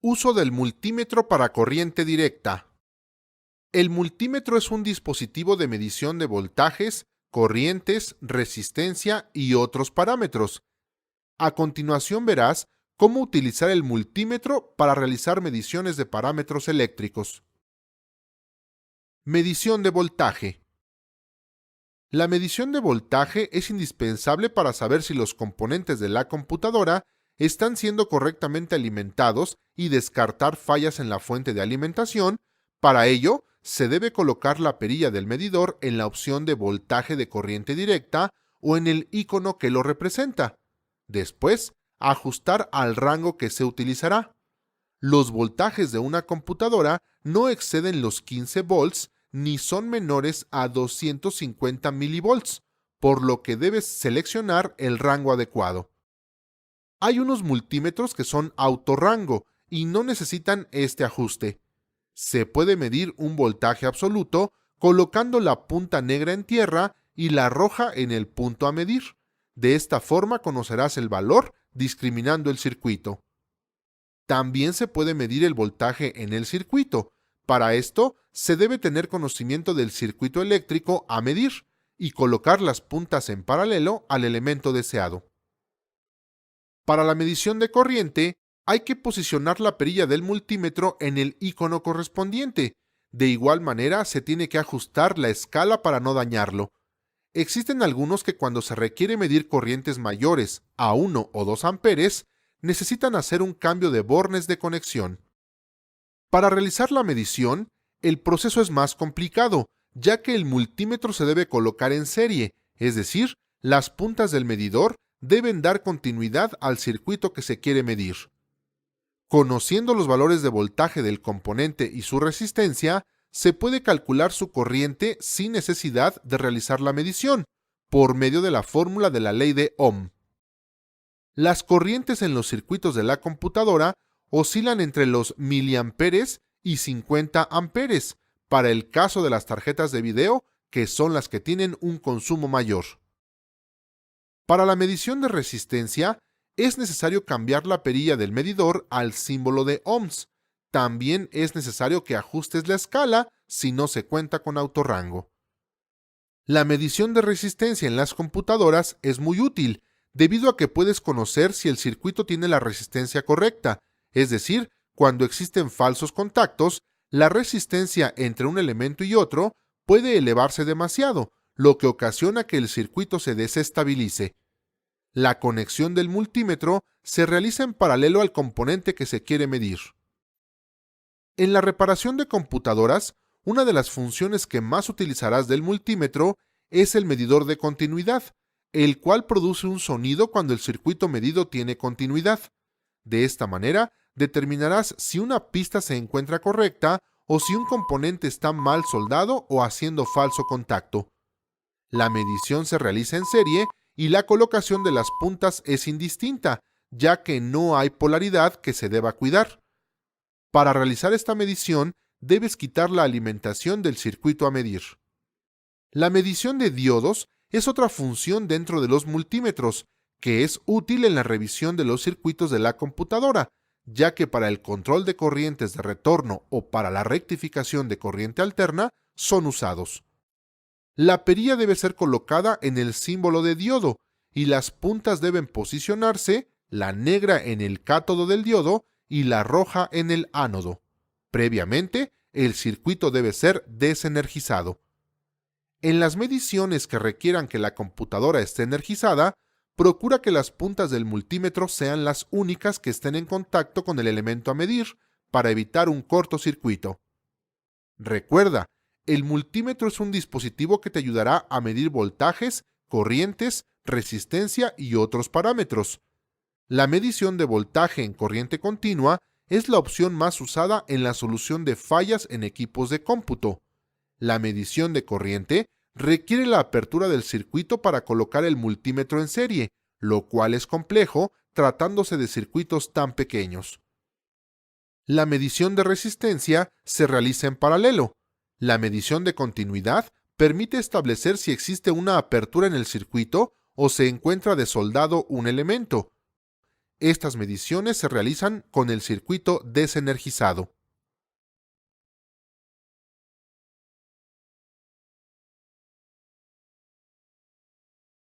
Uso del multímetro para corriente directa. El multímetro es un dispositivo de medición de voltajes, corrientes, resistencia y otros parámetros. A continuación verás cómo utilizar el multímetro para realizar mediciones de parámetros eléctricos. Medición de voltaje. La medición de voltaje es indispensable para saber si los componentes de la computadora están siendo correctamente alimentados y descartar fallas en la fuente de alimentación. Para ello, se debe colocar la perilla del medidor en la opción de voltaje de corriente directa o en el icono que lo representa. Después, ajustar al rango que se utilizará. Los voltajes de una computadora no exceden los 15 volts ni son menores a 250 milivolts, por lo que debes seleccionar el rango adecuado. Hay unos multímetros que son autorrango y no necesitan este ajuste. Se puede medir un voltaje absoluto colocando la punta negra en tierra y la roja en el punto a medir. De esta forma conocerás el valor discriminando el circuito. También se puede medir el voltaje en el circuito. Para esto, se debe tener conocimiento del circuito eléctrico a medir y colocar las puntas en paralelo al elemento deseado. Para la medición de corriente, hay que posicionar la perilla del multímetro en el icono correspondiente. De igual manera, se tiene que ajustar la escala para no dañarlo. Existen algunos que cuando se requiere medir corrientes mayores a 1 o 2 amperes, necesitan hacer un cambio de bornes de conexión. Para realizar la medición, el proceso es más complicado, ya que el multímetro se debe colocar en serie, es decir, las puntas del medidor deben dar continuidad al circuito que se quiere medir. Conociendo los valores de voltaje del componente y su resistencia, se puede calcular su corriente sin necesidad de realizar la medición, por medio de la fórmula de la ley de Ohm. Las corrientes en los circuitos de la computadora oscilan entre los miliamperes y 50 amperes, para el caso de las tarjetas de video, que son las que tienen un consumo mayor. Para la medición de resistencia, es necesario cambiar la perilla del medidor al símbolo de ohms. También es necesario que ajustes la escala si no se cuenta con autorrango. La medición de resistencia en las computadoras es muy útil, debido a que puedes conocer si el circuito tiene la resistencia correcta, es decir, cuando existen falsos contactos, la resistencia entre un elemento y otro puede elevarse demasiado, lo que ocasiona que el circuito se desestabilice. La conexión del multímetro se realiza en paralelo al componente que se quiere medir. En la reparación de computadoras, una de las funciones que más utilizarás del multímetro es el medidor de continuidad, el cual produce un sonido cuando el circuito medido tiene continuidad. De esta manera, determinarás si una pista se encuentra correcta o si un componente está mal soldado o haciendo falso contacto. La medición se realiza en serie y la colocación de las puntas es indistinta, ya que no hay polaridad que se deba cuidar. Para realizar esta medición, debes quitar la alimentación del circuito a medir. La medición de diodos es otra función dentro de los multímetros, que es útil en la revisión de los circuitos de la computadora, ya que para el control de corrientes de retorno o para la rectificación de corriente alterna son usados. La perilla debe ser colocada en el símbolo de diodo y las puntas deben posicionarse, la negra en el cátodo del diodo y la roja en el ánodo. Previamente, el circuito debe ser desenergizado. En las mediciones que requieran que la computadora esté energizada, procura que las puntas del multímetro sean las únicas que estén en contacto con el elemento a medir para evitar un cortocircuito. Recuerda, el multímetro es un dispositivo que te ayudará a medir voltajes, corrientes, resistencia y otros parámetros. La medición de voltaje en corriente continua es la opción más usada en la solución de fallas en equipos de cómputo. La medición de corriente requiere la apertura del circuito para colocar el multímetro en serie, lo cual es complejo tratándose de circuitos tan pequeños. La medición de resistencia se realiza en paralelo. La medición de continuidad permite establecer si existe una apertura en el circuito o se encuentra desoldado un elemento. Estas mediciones se realizan con el circuito desenergizado.